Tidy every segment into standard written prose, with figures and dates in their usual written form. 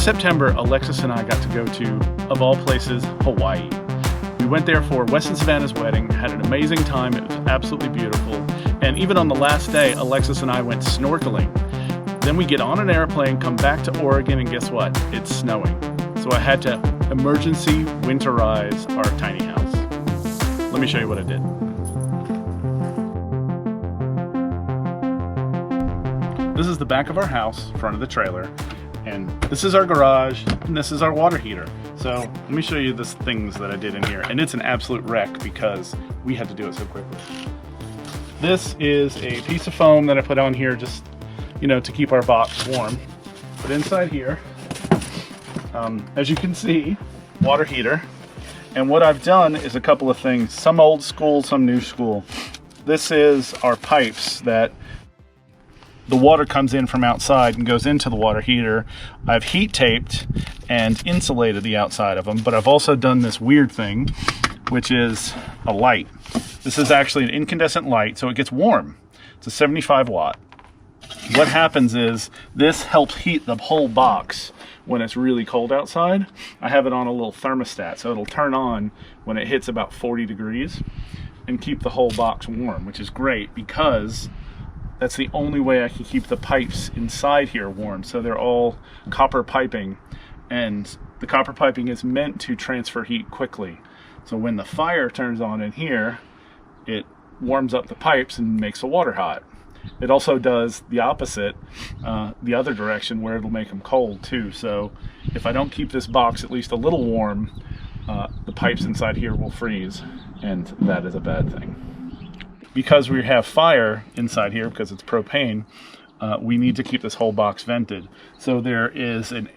September, Alexis and I got to go to, of all places, Hawaii. We went there for Weston Savannah's wedding, had an amazing time, it was absolutely beautiful, and even on the last day, Alexis and I went snorkeling. Then we get on an airplane, come back to Oregon, and guess what? It's snowing. So I had to emergency winterize our tiny house. Let me show you what I did. This is the back of our house, front of the trailer, and this is our garage, and this is our water heater. So let me show you the things that I did in here, and it's an absolute wreck because we had to do it so quickly. This is a piece of foam that I put on here just, you know, to keep our box warm. But inside here, as you can see, water heater. And what I've done is a couple of things, some old school, some new school. This is our pipes that the water comes in from outside and goes into the water heater. I've heat taped and insulated the outside of them, but I've also done this weird thing, which is a light. This is actually an incandescent light, so it gets warm. It's a 75 watt. What happens is this helps heat the whole box when it's really cold outside. I have it on a little thermostat, so it'll turn on when it hits about 40 degrees and keep the whole box warm, which is great because that's the only way I can keep the pipes inside here warm. So they're all copper piping, and the copper piping is meant to transfer heat quickly. So when the fire turns on in here, it warms up the pipes and makes the water hot. It also does the opposite, the other direction, where it'll make them cold too. So if I don't keep this box at least a little warm, the pipes inside here will freeze, and that is a bad thing. Because we have fire inside here, because it's propane, we need to keep this whole box vented. So there is an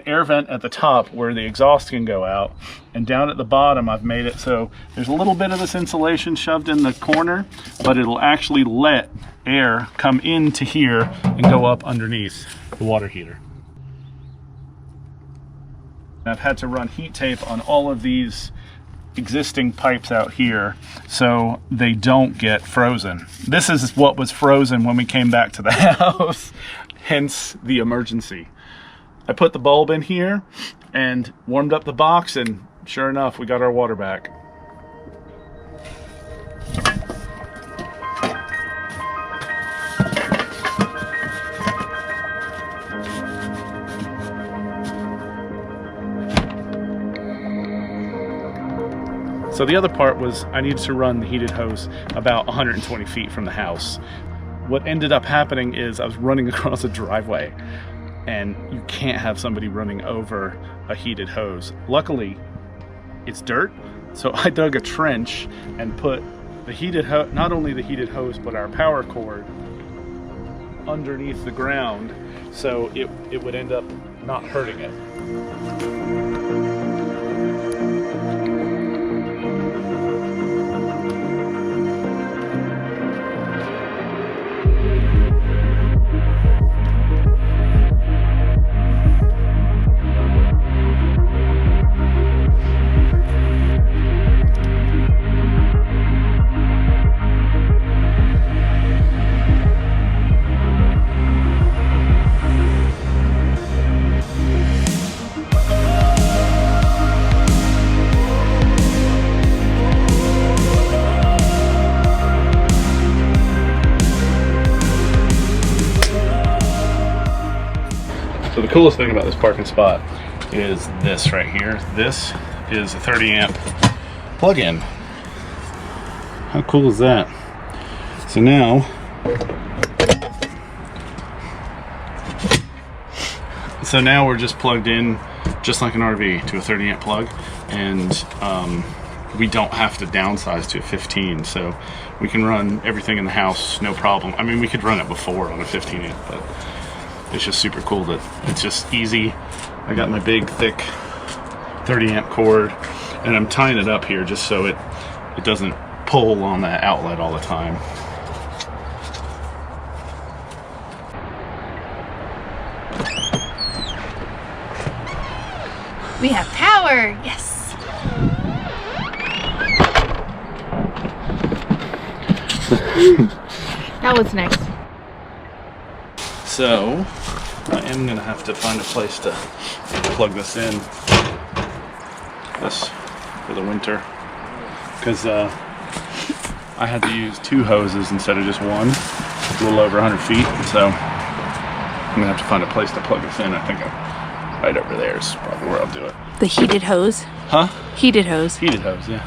air vent at the top where the exhaust can go out, and down at the bottom I've made it so there's a little bit of this insulation shoved in the corner, but it'll actually let air come into here and go up underneath the water heater. I've had to run heat tape on all of these existing pipes out here so they don't get frozen. This is what was frozen when we came back to the house, hence the emergency. I put the bulb in here and warmed up the box, and sure enough, we got our water back. So the other part was I needed to run the heated hose about 120 feet from the house. What ended up happening is I was running across a driveway, and you can't have somebody running over a heated hose. Luckily, it's dirt, so I dug a trench and put the heated hose, not only the heated hose, but our power cord underneath the ground, so it would end up not hurting it. So the coolest thing about this parking spot is this right here. This is a 30 amp plug-in. How cool is that? So now, we're just plugged in just like an RV to a 30 amp plug, and we don't have to downsize to a 15, so we can run everything in the house no problem. I mean, we could run it before on a 15 amp, but it's just super cool that it's just easy. I got my big thick 30 amp cord, and I'm tying it up here just so it doesn't pull on that outlet all the time. We have power, yes. Now what's next? So I am gonna have to find a place to plug this in, this for the winter, because I had to use 2 hoses instead of just one. It's a little over 100 feet, so I'm gonna have to find a place to plug this in. I think right over there is probably where I'll do it. The heated hose? Huh? Heated hose. Heated hose, yeah.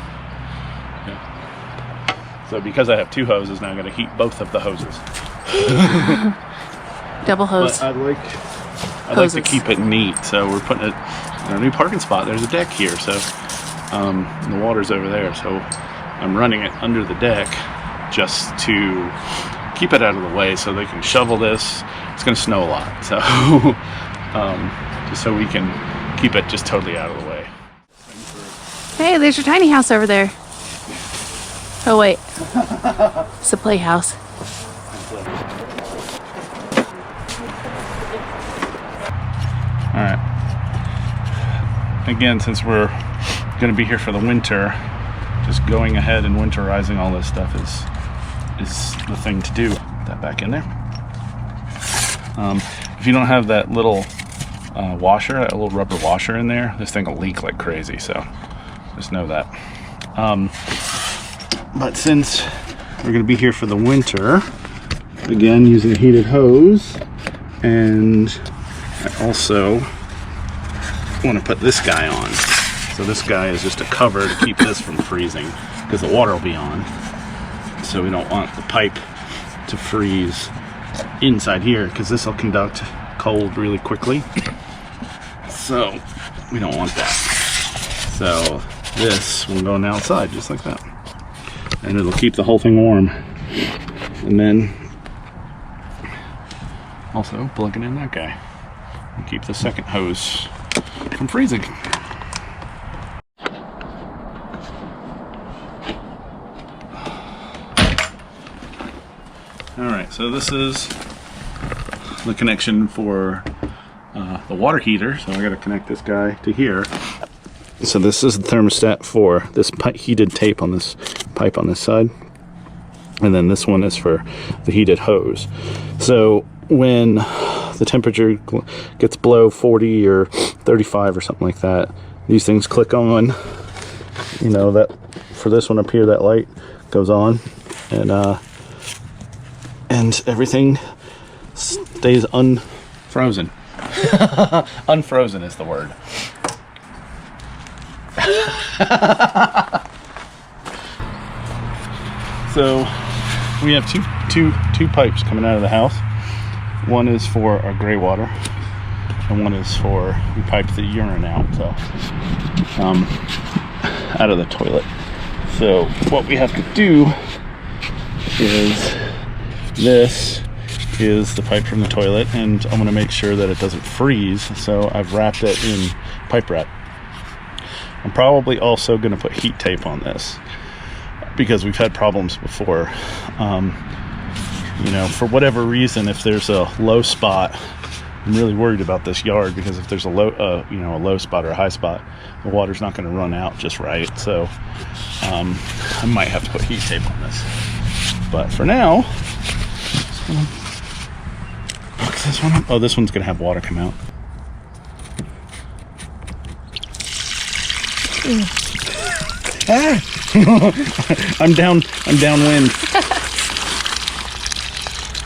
So because I have 2 hoses now, I'm gonna heat both of the hoses. Double hose. But I'd like to keep it neat, so we're putting it in our new parking spot. There's a deck here, so the water's over there, so I'm running it under the deck just to keep it out of the way so they can shovel this. It's gonna snow a lot, so just so we can keep it just totally out of the way. Hey, there's your tiny house over there. Oh wait, it's a playhouse. All right. Again, since we're going to be here for the winter, just going ahead and winterizing all this stuff is the thing to do. Put that back in there. If you don't have that little washer, that little rubber washer in there, this thing will leak like crazy. So just know that. But since we're going to be here for the winter, again using a heated hose, and I also want to put this guy on. So this guy is just a cover to keep this from freezing, because the water will be on. So we don't want the pipe to freeze inside here, because this will conduct cold really quickly. So we don't want that. So this will go on the outside just like that. And it'll keep the whole thing warm. And then also plugging in that guy and keep the second hose from freezing. Alright, so this is the connection for the water heater. So I got to connect this guy to here. So this is the thermostat for this heated tape on this pipe on this side. And then this one is for the heated hose. So when the temperature gets below 40 or 35 or something like that, these things click on. You know, that for this one up here, that light goes on, and everything stays unfrozen. Unfrozen is the word. So we have two pipes coming out of the house. One is for our gray water, and one is for we pipe the urine out, so out of the toilet. So what we have to do is, this is the pipe from the toilet, and I'm going to make sure that it doesn't freeze. So I've wrapped it in pipe wrap. I'm probably also going to put heat tape on this, because we've had problems before. You know, for whatever reason, if there's a low spot, I'm really worried about this yard, because if there's a low, you know, a low spot or a high spot, the water's not going to run out just right. So I might have to put heat tape on this. But for now, just gonna box this one up. Oh, this one's going to have water come out. I'm downwind.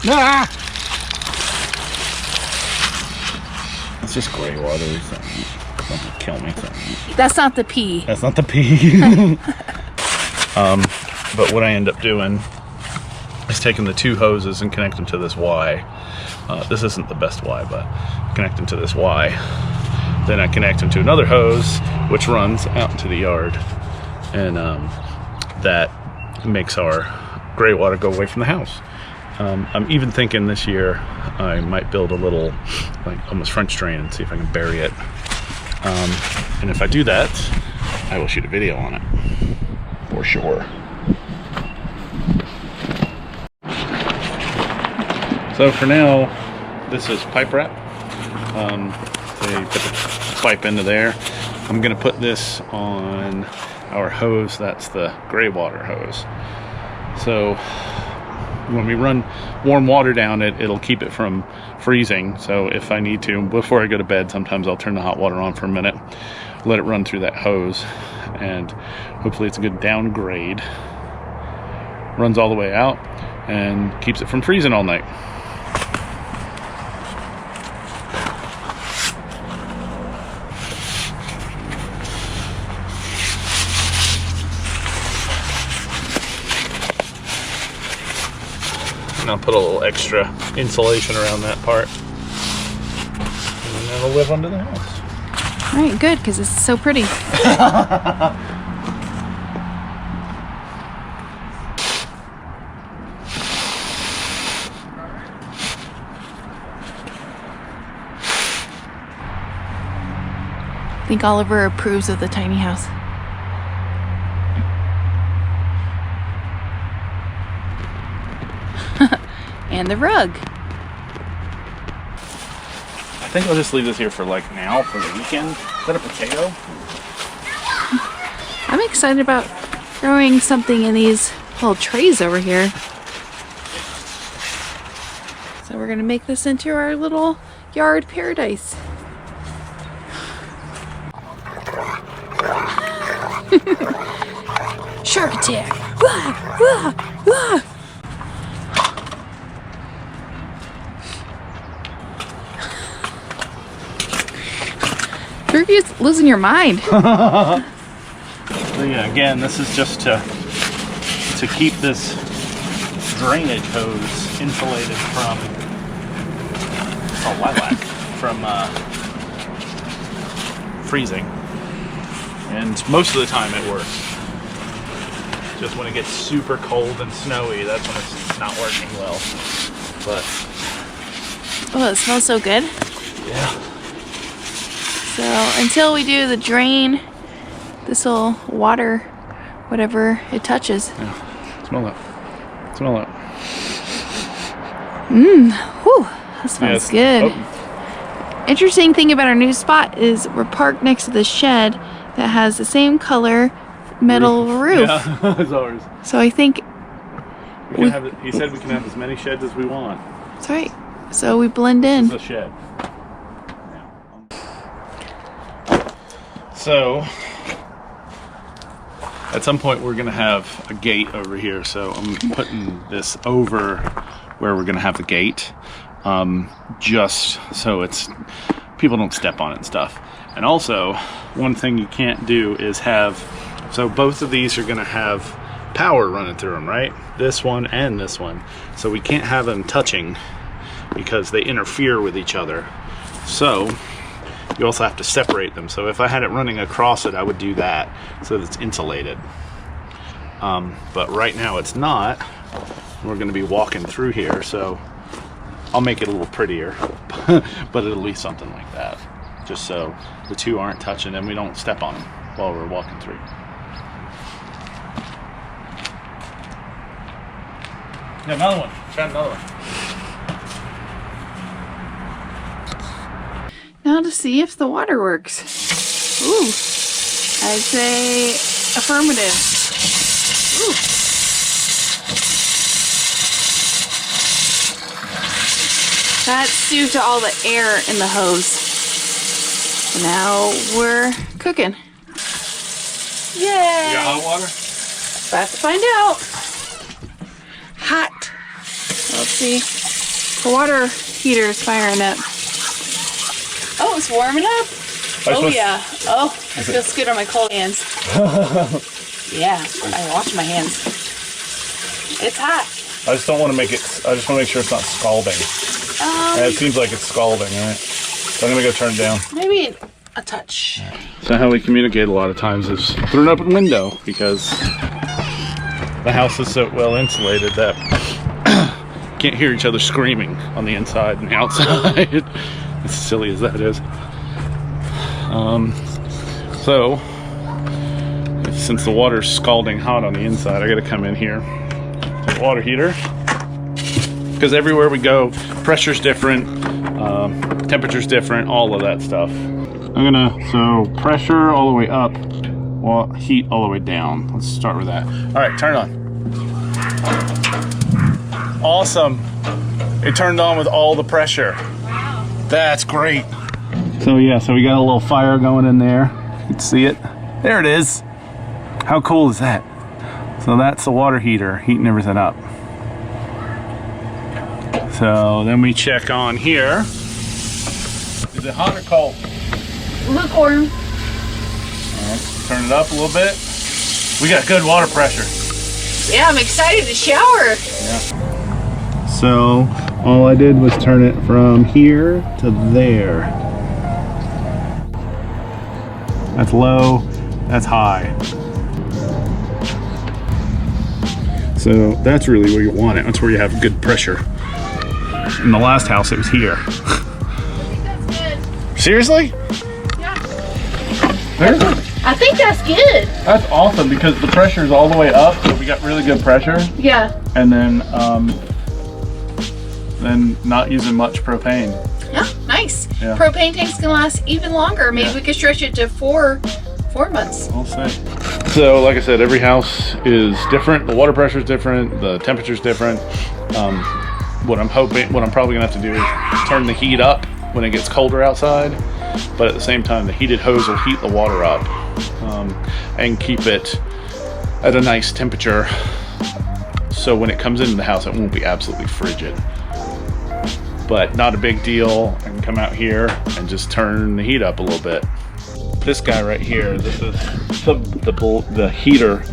Ah! It's just gray water. Something kill me. That's not the pee. That's not the pee. But what I end up doing is taking the 2 hoses and connect them to this Y. This isn't the best Y, but connect them to this Y. Then I connect them to another hose, which runs out into the yard. And that makes our gray water go away from the house. I'm even thinking this year I might build a little, like, almost French drain and see if I can bury it. And if I do that, I will shoot a video on it, for sure. So for now, this is pipe wrap. They put the pipe into there. I'm gonna put this on our hose. That's the gray water hose. So when we run warm water down it, it'll keep it from freezing. So if I need to, before I go to bed, sometimes I'll turn the hot water on for a minute, let it run through that hose, and hopefully it's a good downgrade. Runs all the way out and keeps it from freezing all night. And I'll put a little extra insulation around that part, and then it'll live under the house. All right, good, because it's so pretty. I think Oliver approves of the tiny house. And the rug. I think I'll just leave this here for like now, for the weekend. Is that a potato? I'm excited about growing something in these little trays over here. So we're gonna make this into our little yard paradise. Shark attack! Wah, wah, wah. You're just losing your mind. So yeah, again, this is just to keep this drainage hose insulated from from freezing, and most of the time it works. Just when it gets super cold and snowy, that's when it's not working well. But oh, it smells so good. yeah. So until we do the drain, this will water whatever it touches. Yeah. Smell that. Smell that. Whew, that smells good. Oh. Interesting thing about our new spot is we're parked next to the shed that has the same color metal roof. Yeah, as ours. So I think we can have it, he said we can have as many sheds as we want. That's right. So we blend in. This is a shed. So, at some point we're going to have a gate over here, so I'm putting this over where we're going to have the gate, just so people don't step on it and stuff. And also, one thing you can't do is so both of these are going to have power running through them, right? This one and this one. So we can't have them touching because they interfere with each other. So you also have to separate them. So if I had it running across it, I would do that so that it's insulated. But right now it's not. We're going to be walking through here, so I'll make it a little prettier, but it'll be something like that, just so the two aren't touching and we don't step on them while we're walking through. Yeah, another one. Found another one. Now to see if the water works. Ooh, I'd say affirmative. Ooh. That's due to all the air in the hose. And now we're cooking. Yay! You got hot water? About to find out. Hot. Let's see. The water heater is firing up. Oh, it's warming up. Oh, yeah. Oh, I feel good on my cold hands. Yeah, I wash my hands. It's hot. I just don't want to make it, I just want to make sure it's not scalding. It seems like it's scalding, right? So I'm going to go turn it down. Maybe a touch. So how we communicate a lot of times is through an open window, because the house is so well insulated that can't hear each other screaming on the inside and the outside. As silly as that is. So, since the water's scalding hot on the inside, I gotta come in here to the water heater, because everywhere we go, pressure's different, temperature's different, all of that stuff. So pressure all the way up, while heat all the way down. Let's start with that. All right, turn it on. Awesome. It turned on with all the pressure. Wow. That's great. So yeah, so we got a little fire going in there. You can see it. There it is. How cool is that? So that's the water heater, heating everything up. So then we check on here. Is it hot or cold? Lukewarm. All right, turn it up a little bit. We got good water pressure. Yeah, I'm excited to shower. Yeah. So all I did was turn it from here to there. That's low, that's high. So that's really where you want it. That's where you have good pressure. In the last house, it was here. I think that's good. Seriously? Yeah. There's I think that's good. That's awesome because the pressure is all the way up, so we got really good pressure. Yeah. And then not using much propane. Yeah, nice. Yeah. Propane tanks can last even longer. Maybe we could stretch it to four months. We'll see. So, like I said, every house is different. The water pressure is different. The temperature is different. What I'm probably gonna have to do is turn the heat up when it gets colder outside. But at the same time, the heated hose will heat the water up and keep it at a nice temperature. So when it comes into the house, it won't be absolutely frigid. But not a big deal. I can come out here and just turn the heat up a little bit. This guy right here, this is the heater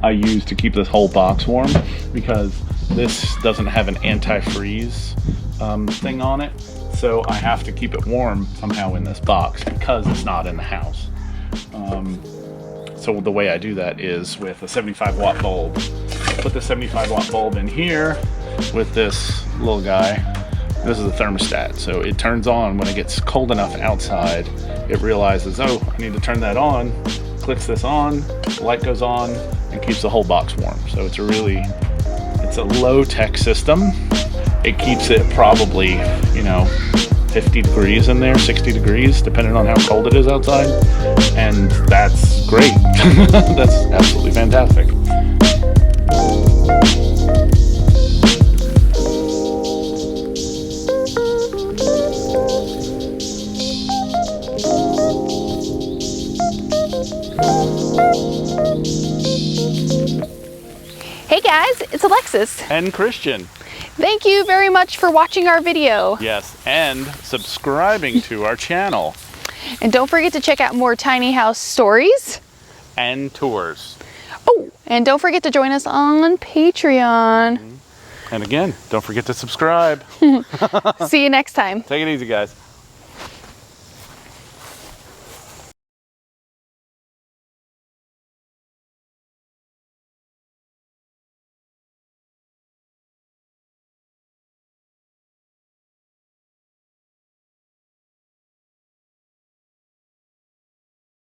I use to keep this whole box warm because this doesn't have an anti-freeze thing on it. So I have to keep it warm somehow in this box because it's not in the house. So the way I do that is with a 75 watt bulb. Put the 75 watt bulb in here with this little guy. This is a thermostat, so it turns on when it gets cold enough outside. It realizes, oh, I need to turn that on, clicks this on, the light goes on, and keeps the whole box warm. So it's a low-tech system. It keeps it probably, 50 degrees in there, 60 degrees, depending on how cold it is outside. And that's great. That's absolutely fantastic. Hey guys, it's Alexis. And Christian. Thank you very much for watching our video. Yes, and subscribing to our channel. And don't forget to check out more tiny house stories. And tours. Oh, and don't forget to join us on Patreon. And again, don't forget to subscribe. See you next time. Take it easy, guys.